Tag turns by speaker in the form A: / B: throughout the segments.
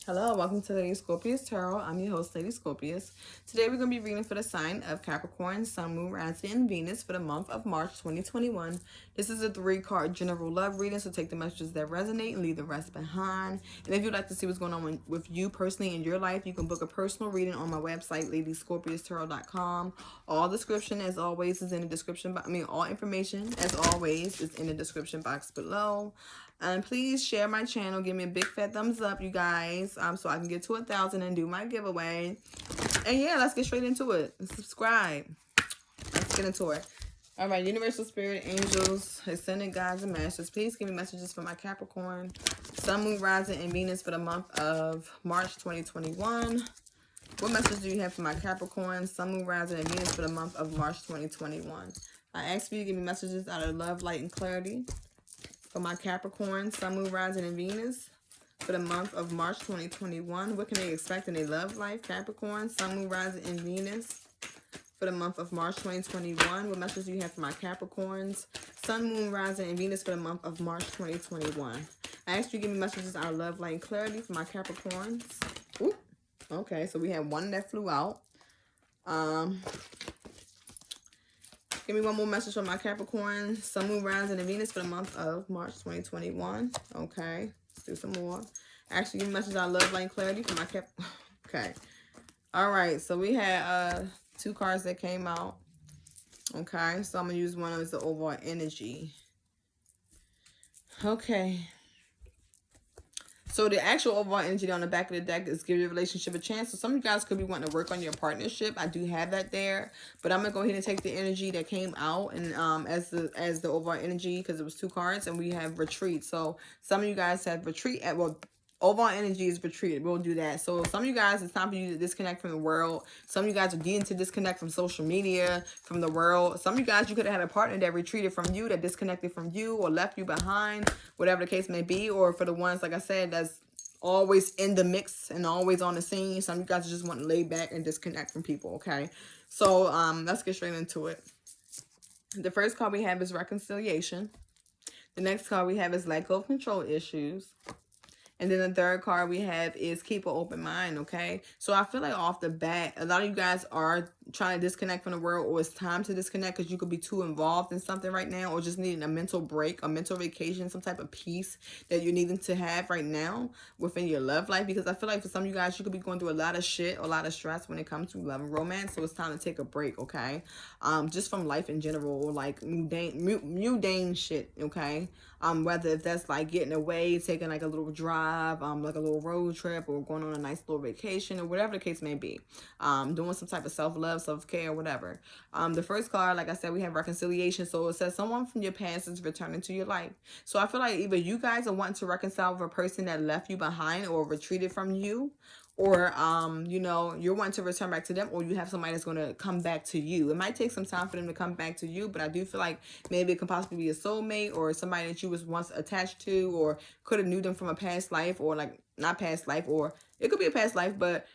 A: Hello, welcome to Lady Scorpius Tarot. I'm your host, Lady Scorpius. Today we're going to be reading for the sign of Capricorn, Sun, Moon, Rising, and Venus for the month of March 2021. This is a 3-card general love reading, so take the messages that resonate and leave the rest behind. And if you'd like to see what's going on with you personally in your life, you can book a personal reading on my website, ladyscorpiustarot.com. All description, as always, is in the description box. All information, as always, is in the description box below. And please share my channel. Give me a big fat thumbs up, you guys, so I can get to 1,000 and do my giveaway. And yeah, let's get straight into it. Subscribe. Let's get into it. All right, Universal Spirit, Angels, Ascended Guides, and Masters, please give me messages for my Capricorn, Sun, Moon, Rising, and Venus for the month of March 2021. What message do you have for my Capricorn, Sun, Moon, Rising, and Venus for the month of March 2021? I ask for you to give me messages out of love, light, and clarity for my Capricorn, Sun, Moon, Rising, and Venus for the month of March 2021. What can they expect in their love life? Capricorn, Sun, Moon, Rising, and Venus for the month of March 2021. What message do you have for my Capricorns, Sun, Moon, Rising, and Venus for the month of March 2021? I asked you to give me messages out of love, light, and clarity for my Capricorns. Ooh, okay, so we have one that flew out. Give me one more message from my Capricorn, Sun, Moon, Rising, and Venus for the month of March 2021. Okay, let's do some more. Actually, give me message on love, light, and clarity for my Cap. Okay. All right, so we had 2 cards that came out. Okay, so I'm going to use one as the overall energy. Okay. So the actual overall energy on the back of the deck is give your relationship a chance. So some of you guys could be wanting to work on your partnership. I do have that there, but I'm gonna go ahead and take the energy that came out and as the overall energy, because it was 2 cards, and we have retreat. So some of you guys have retreat at overall energy is retreated. We'll do that. So some of you guys, it's time for you to disconnect from the world. Some of you guys are needing to disconnect from social media, from the world. Some of you guys, you could have had a partner that retreated from you, that disconnected from you or left you behind, whatever the case may be. Or for the ones, like I said, that's always in the mix and always on the scene. Some of you guys just want to lay back and disconnect from people, okay? So let's get straight into it. The first card we have is reconciliation. The next card we have is let go of control issues. And then the third card we have is keep an open mind, okay? So I feel like off the bat, a lot of you guys are trying to disconnect from the world, or it's time to disconnect because you could be too involved in something right now, or just needing a mental break, a mental vacation, some type of peace that you're needing to have right now within your love life. Because I feel like for some of you guys, you could be going through a lot of shit, a lot of stress when it comes to love and romance. So it's time to take a break, okay? Just from life in general, or like mundane shit, okay? Whether if that's like getting away, taking like a little drive, like a little road trip, or going on a nice little vacation, or whatever the case may be. Doing some type of self-love, self-care, whatever. The first card, like I said, we have reconciliation. So it says someone from your past is returning to your life. So I feel like either you guys are wanting to reconcile with a person that left you behind or retreated from you, or you know, you're wanting to return back to them, or you have somebody that's going to come back to you. It might take some time for them to come back to you, but I do feel like maybe it could possibly be a soulmate, or somebody that you was once attached to, or could have knew them from a past life, or like not past life, or it could be a past life, but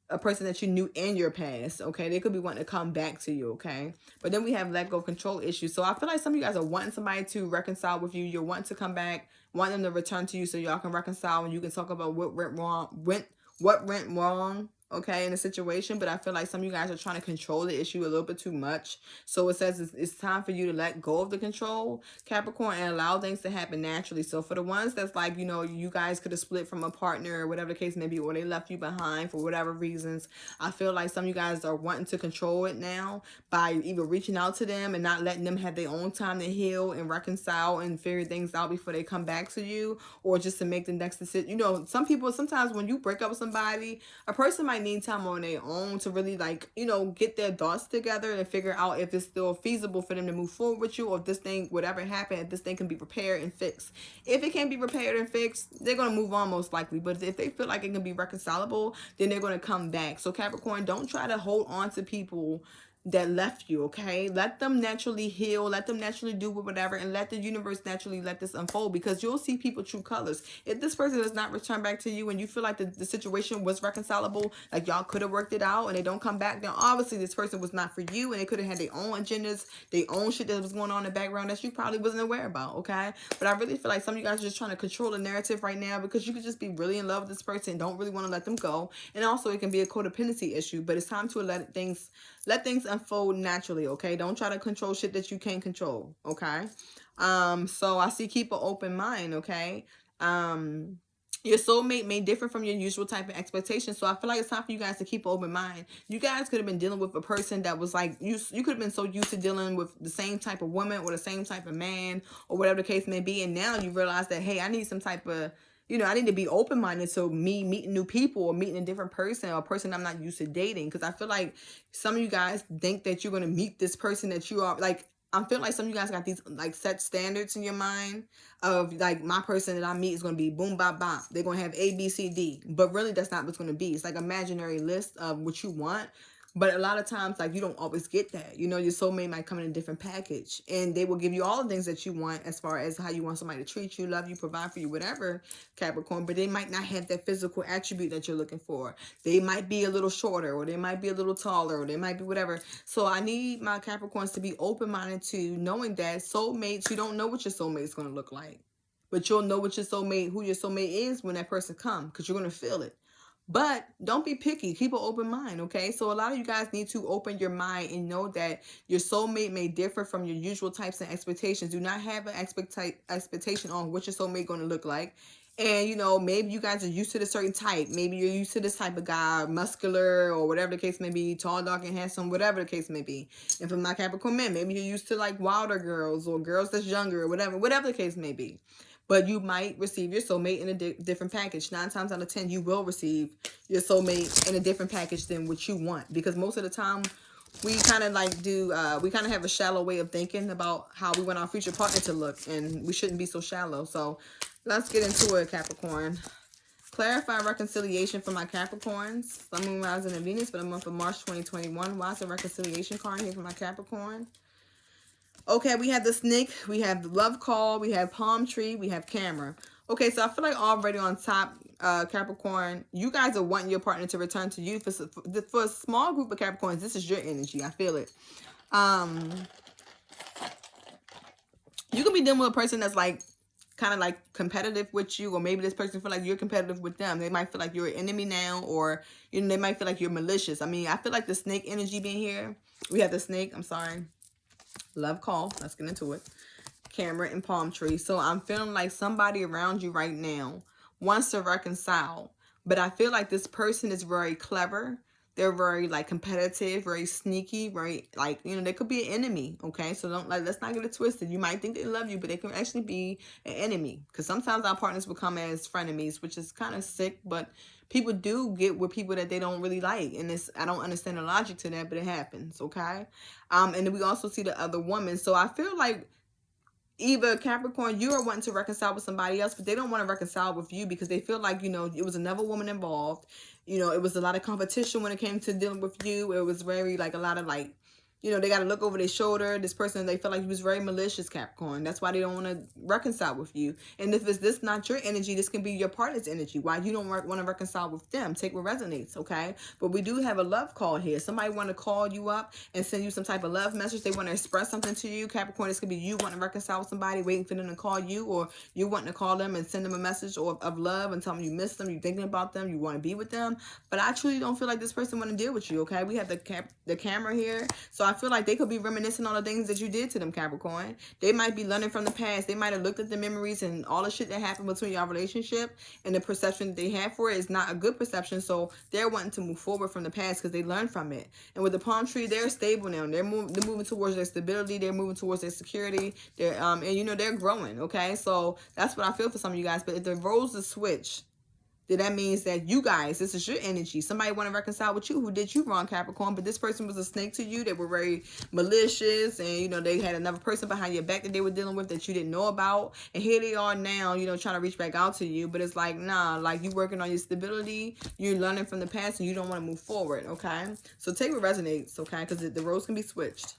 A: a person that you knew in your past, okay? They could be wanting to come back to you, okay? But then we have let go control issues. So I feel like some of you guys are wanting somebody to reconcile with you. You're wanting to come back, want them to return to you so y'all can reconcile, and you can talk about what went wrong, okay, in the situation. But I feel like some of you guys are trying to control the issue a little bit too much. So it says it's time for you to let go of the control, Capricorn, and allow things to happen naturally. So for the ones that's like, you know, you guys could have split from a partner, or whatever the case may be, or they left you behind for whatever reasons, I feel like some of you guys are wanting to control it now by either reaching out to them and not letting them have their own time to heal and reconcile and figure things out before they come back to you, or just to make the next decision. You know, some people, sometimes when you break up with somebody, a person might need time on their own to really, like, you know, get their thoughts together and figure out if it's still feasible for them to move forward with you, or if this thing, whatever happened, if this thing can be repaired and fixed. If it can't be repaired and fixed, they're going to move on most likely. But if they feel like it can be reconcilable, then they're going to come back. So Capricorn, don't try to hold on to people that left you, okay? Let them naturally heal, let them naturally do whatever, and let the universe naturally let this unfold, because you'll see people true colors. If this person does not return back to you and you feel like the situation was reconcilable, like y'all could have worked it out, and they don't come back, then obviously this person was not for you, and they could have had their own agendas, their own shit that was going on in the background that you probably wasn't aware about, okay? But I really feel like some of you guys are just trying to control the narrative right now, because you could just be really in love with this person and don't really want to let them go. And also it can be a codependency issue, but it's time to let things unfold naturally, okay? Don't try to control shit that you can't control, okay? So I see keep an open mind, okay? Your soulmate may differ from your usual type of expectation, so I feel like it's time for you guys to keep an open mind. You guys could have been dealing with a person that was like, you could have been so used to dealing with the same type of woman or the same type of man or whatever the case may be, and now you realize that, hey, I need some type of, you know, I need to be open-minded to me meeting new people or meeting a different person or a person I'm not used to dating. Because I feel like some of you guys think that you're going to meet this person that you are, like, I feel like some of you guys got these, like, set standards in your mind of, like, my person that I meet is going to be boom, bop, bop. They're going to have A, B, C, D. But really, that's not what's going to be. It's like an imaginary list of what you want. But a lot of times, like, you don't always get that. You know, your soulmate might come in a different package. And they will give you all the things that you want as far as how you want somebody to treat you, love you, provide for you, whatever, Capricorn. But they might not have that physical attribute that you're looking for. They might be a little shorter, or they might be a little taller, or they might be whatever. So I need my Capricorns to be open-minded to knowing that soulmates, you don't know what your soulmate is going to look like. But you'll know what your soulmate, who your soulmate is when that person comes, because you're going to feel it. But don't be picky. Keep an open mind, okay? So a lot of you guys need to open your mind and know that your soulmate may differ from your usual types and expectations. Do not have an expectation on what your soulmate going to look like. And, you know, maybe you guys are used to this certain type. Maybe you're used to this type of guy, muscular or whatever the case may be, tall, dark, and handsome, whatever the case may be. And for my Capricorn men, maybe you're used to, like, wilder girls or girls that's younger or whatever the case may be. But you might receive your soulmate in a different package. 9 times out of 10, you will receive your soulmate in a different package than what you want. Because most of the time, we kind of like we kind of have a shallow way of thinking about how we want our future partner to look. And we shouldn't be so shallow. So let's get into it, Capricorn. Clarify reconciliation for my Capricorns. Sun, Moon, Rising, and Venus for the month of March 2021. Why is the reconciliation card here for my Capricorn? Okay, we have the snake, we have the love call, we have palm tree, we have camera. Okay, so I feel like already on top, Capricorn, you guys are wanting your partner to return to you. For a small group of Capricorns, this is your energy. I feel it. You can be dealing with a person that's like, kind of like competitive with you, or maybe this person feel like you're competitive with them. They might feel like you're an enemy now, or, you know, they might feel like you're malicious. I mean, I feel like the snake energy being here. We have the snake, I'm sorry. Love call. Let's get into it. Camera and palm tree. So I'm feeling like somebody around you right now wants to reconcile. But I feel like this person is very clever. They're very, like, competitive, very sneaky, very, like, you know, they could be an enemy, okay? So don't, like, let's not get it twisted. You might think they love you, but they can actually be an enemy. Because sometimes our partners become as frenemies, which is kind of sick, but people do get with people that they don't really like. And it's, I don't understand the logic to that, but it happens, okay? And then we also see the other woman. So I feel like either Capricorn, you are wanting to reconcile with somebody else, but they don't want to reconcile with you because they feel like, you know, it was another woman involved. You know, it was a lot of competition when it came to dealing with you. It was very, like, a lot of, like, you know, they got to look over their shoulder. This person, they feel like he was very malicious, Capricorn. That's why they don't want to reconcile with you. And if it's this not your energy, this can be your partner's energy. Why you don't want to reconcile with them. Take what resonates, okay? But we do have a love call here. Somebody want to call you up and send you some type of love message. They want to express something to you. Capricorn, this could be you wanting to reconcile with somebody, waiting for them to call you, or you wanting to call them and send them a message of love and tell them you miss them, you're thinking about them, you want to be with them. But I truly don't feel like this person want to deal with you, okay? We have the camera here. So I feel like they could be reminiscing on the things that you did to them, Capricorn. They might be learning from the past. They might have looked at the memories and all the shit that happened between your relationship, and the perception that they have for it is not a good perception. So they're wanting to move forward from the past because they learned from it. And with the palm tree, they're stable now. They're moving towards their stability. They're moving towards their security. They're and you know, they're growing, okay? So that's what I feel for some of you guys. But if the roles are switched, then that means that you guys, this is your energy. Somebody want to reconcile with you who did you wrong, Capricorn, but this person was a snake to you. They were very malicious, and, you know, they had another person behind your back that they were dealing with that you didn't know about. And here they are now, you know, trying to reach back out to you. But it's like, nah, like, you working on your stability. You're learning from the past, and you don't want to move forward, okay? So take what resonates, okay? Because the roles can be switched.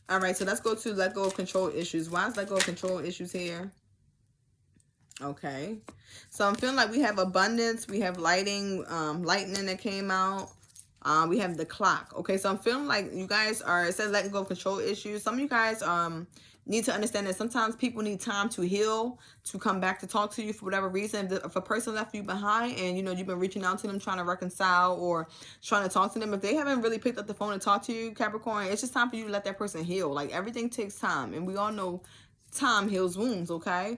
A: All right, so let's go to let go of control issues. Why is let go of control issues here? Okay, so I'm feeling like we have abundance, we have lightning that came out, we have the clock. Okay, so I'm feeling like you guys are, it says letting go of control issues. Some of you guys need to understand that sometimes people need time to heal, to come back to talk to you for whatever reason. If a person left you behind and, you know, you've been reaching out to them, trying to reconcile or trying to talk to them, if they haven't really picked up the phone and talked to you, Capricorn, it's just time for you to let that person heal. Like, everything takes time, and we all know time heals wounds, okay?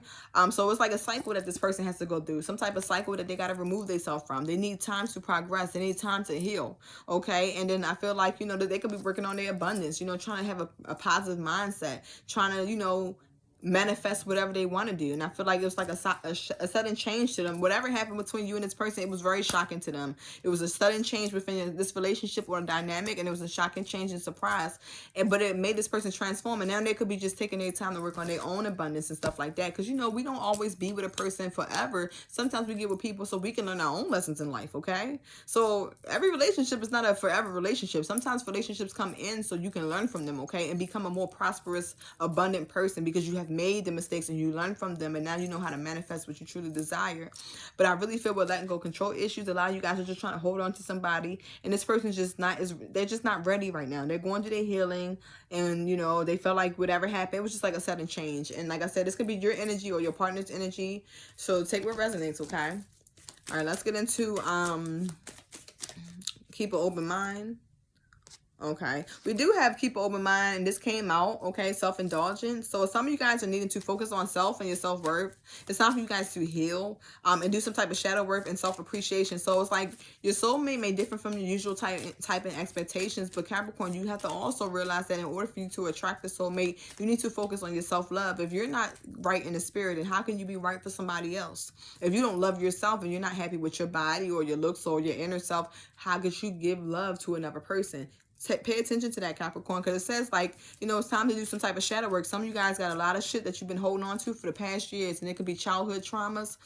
A: So it's like a cycle that this person has to go through, some type of cycle that they got to remove themselves from. They need time to progress, they need time to heal, okay? And then I feel like, you know, that they could be working on their abundance, you know, trying to have a positive mindset, trying to, you know, manifest whatever they want to do. And I feel like it was like a sudden change to them. Whatever happened between you and this person, it was very shocking to them. It was a sudden change within this relationship or a dynamic, and it was a shocking change and surprise. But it made this person transform, and now they could be just taking their time to work on their own abundance and stuff like that. Because, you know, we don't always be with a person forever. Sometimes we get with people so we can learn our own lessons in life, okay? So every relationship is not a forever relationship. Sometimes relationships come in so you can learn from them, okay? And become a more prosperous, abundant person, because you have made the mistakes and you learn from them, and now you know how to manifest what you truly desire. But I really feel with letting go control issues, a lot of you guys are just trying to hold on to somebody, and this person's just not, they're just not ready right now. They're going through their healing, and, you know, they felt like whatever happened, it was just like a sudden change. And like I said, this could be your energy or your partner's energy, so take what resonates, okay? All right, let's get into keep an open mind. Okay, we do have keep an open mind, and this came out, okay, self-indulgence. So some of you guys are needing to focus on self and your self-worth. It's time for you guys to heal and do some type of shadow work and self-appreciation. So it's like your soulmate may differ from your usual type and expectations, but Capricorn, you have to also realize that in order for you to attract the soulmate, you need to focus on your self-love. If you're not right in the spirit, then how can you be right for somebody else? If you don't love yourself and you're not happy with your body or your looks or your inner self, how could you give love to another person? Pay attention to that, Capricorn, because it says, like, you know, it's time to do some type of shadow work. Some of you guys got a lot of shit that you've been holding on to for the past years, and it could be childhood traumas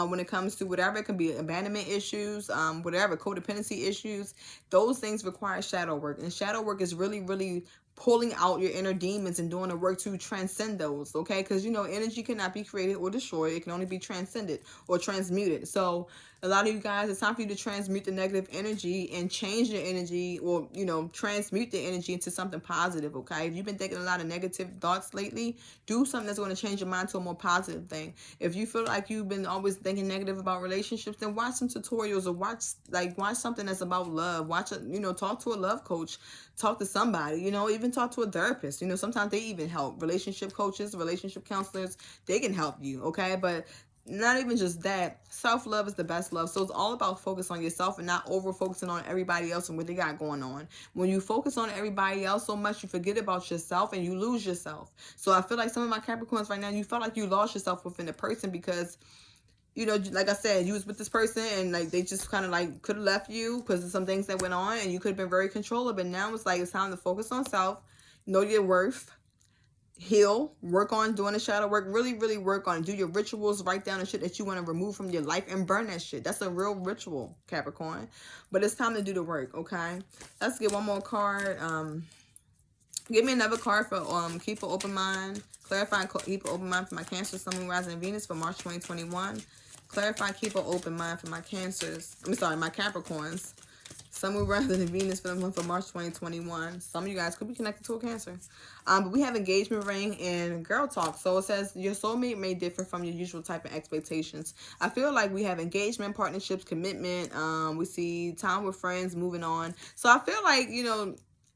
A: when it comes to whatever. It can be abandonment issues, whatever, codependency issues. Those things require shadow work, and shadow work is really, really pulling out your inner demons and doing the work to transcend those, okay? Because, you know, energy cannot be created or destroyed. It can only be transcended or transmuted. So a lot of you guys, it's time for you to transmute the negative energy and change your energy, or, you know, transmute the energy into something positive, okay? If you've been thinking a lot of negative thoughts lately, do something that's going to change your mind to a more positive thing. If you feel like you've been always thinking negative about relationships, then watch some tutorials or watch something that's about love. You know, talk to a love coach, talk to somebody, you know, even talk to a therapist. You know, sometimes they even help. Relationship coaches, relationship counselors, they can help you, okay? But not even just that, self-love is the best love. So it's all about focus on yourself and not over focusing on everybody else and what they got going on. When you focus on everybody else so much, you forget about yourself and you lose yourself. So I feel like some of my Capricorns right now, you felt like you lost yourself within a person because, you know, like I said, you was with this person and like they just kind of like could have left you because of some things that went on, and you could have been very controllable. But now it's like it's time to focus on self, know your worth, heal, work on doing the shadow work, really, really work on, do your rituals, write down the shit that you want to remove from your life and burn that shit. That's a real ritual, Capricorn. But it's time to do the work, okay? Let's get one more card. Give me another card for keep an open mind. Clarify, keep an open mind for my Cancer, Sun, Moon, Rising, and Venus for March 2021. Clarify, keep an open mind for my Cancers. My Capricorns. Sun, Moon, Rising, and Venus for the month of March 2021. Some of you guys could be connected to a Cancer. But we have engagement ring and girl talk. So it says your soulmate may differ from your usual type of expectations. I feel like we have engagement, partnerships, commitment. We see time with friends, moving on. So I feel like, you know,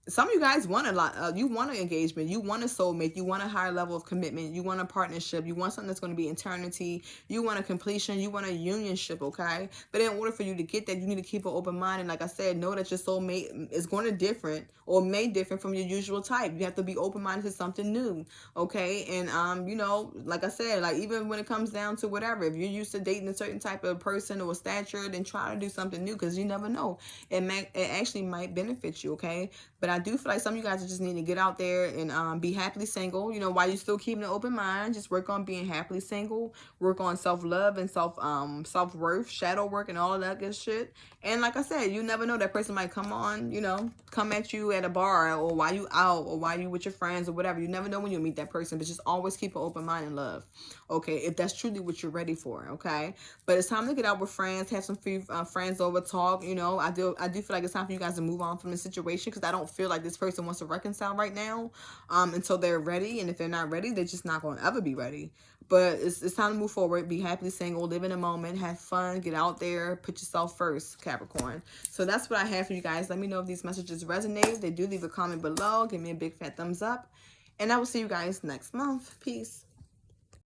A: some of you guys want a lot. You want an engagement. You want a soulmate. You want a higher level of commitment. You want a partnership. You want something that's going to be eternity. You want a completion. You want a unionship, okay? But in order for you to get that, you need to keep an open mind. And like I said, know that your soulmate is going to different or may differ from your usual type. You have to be open-minded to something new, okay? And, you know, like I said, like even when it comes down to whatever, if you're used to dating a certain type of person or stature, then try to do something new because you never know. It actually might benefit you, okay? But I do feel like some of you guys just need to get out there and be happily single. You know, while you're still keeping an open mind, just work on being happily single. Work on self-love and self-worth, shadow work, and all of that good shit. And like I said, you never know, that person might come on, you know, come at you at a bar or while you out or while you with your friends or whatever. You never know when you'll meet that person, but just always keep an open mind and love, okay, if that's truly what you're ready for, okay? But it's time to get out with friends, have some free friends over, talk, you know. I do feel like it's time for you guys to move on from the situation because I don't feel like this person wants to reconcile right now until they're ready. And if they're not ready, they're just not going to ever be ready. But it's time to move forward, be happily single, live in a moment, have fun, get out there, put yourself first, Capricorn. So that's what I have for you guys. Let me know if these messages resonate. If they do, leave a comment below. Give me a big fat thumbs up. And I will see you guys next month. Peace.